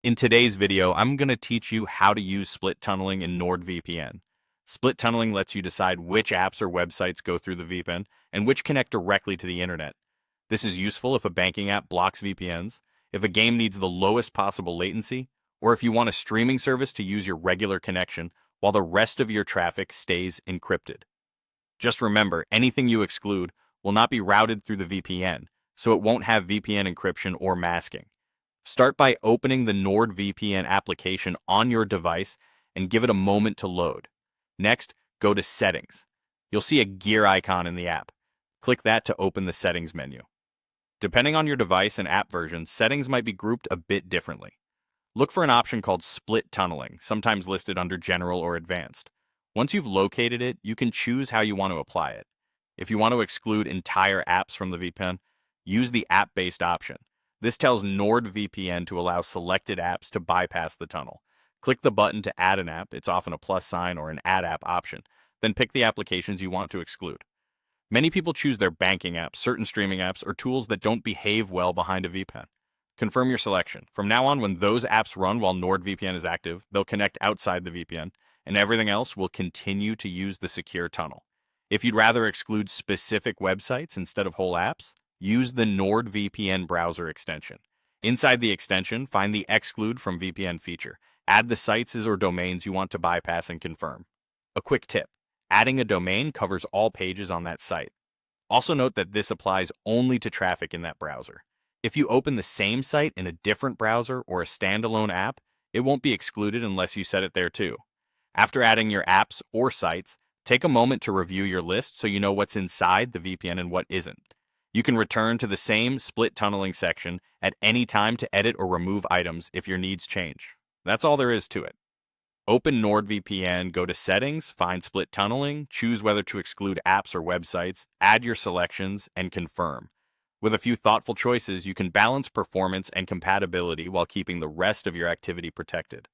In today's video, I'm going to teach you how to use split tunneling in NordVPN. Split tunneling lets you decide which apps or websites go through the VPN and which connect directly to the internet. This is useful if a banking app blocks VPNs, if a game needs the lowest possible latency, or if you want a streaming service to use your regular connection while the rest of your traffic stays encrypted. Just remember, anything you exclude will not be routed through the VPN, so it won't have VPN encryption or masking. Start by opening the NordVPN application on your device and give it a moment to load. Next, go to Settings. You'll see a gear icon in the app. Click that to open the Settings menu. Depending on your device and app version, settings might be grouped a bit differently. Look for an option called Split Tunneling, sometimes listed under General or Advanced. Once you've located it, you can choose how you want to apply it. If you want to exclude entire apps from the VPN, use the app-based option. This tells NordVPN to allow selected apps to bypass the tunnel. Click the button to add an app, it's often a plus sign or an add app option, then pick the applications you want to exclude. Many people choose their banking apps, certain streaming apps, or tools that don't behave well behind a VPN. Confirm your selection. From now on, when those apps run while NordVPN is active, they'll connect outside the VPN, and everything else will continue to use the secure tunnel. If you'd rather exclude specific websites instead of whole apps, use the NordVPN browser extension. Inside the extension, find the Exclude from VPN feature. Add the sites or domains you want to bypass and confirm. A quick tip: adding a domain covers all pages on that site. Also note that this applies only to traffic in that browser. If you open the same site in a different browser or a standalone app, it won't be excluded unless you set it there too. After adding your apps or sites, take a moment to review your list so you know what's inside the VPN and what isn't. You can return to the same split tunneling section at any time to edit or remove items if your needs change. That's all there is to it. Open NordVPN, go to Settings, find Split Tunneling, choose whether to exclude apps or websites, add your selections, and confirm. With a few thoughtful choices, you can balance performance and compatibility while keeping the rest of your activity protected.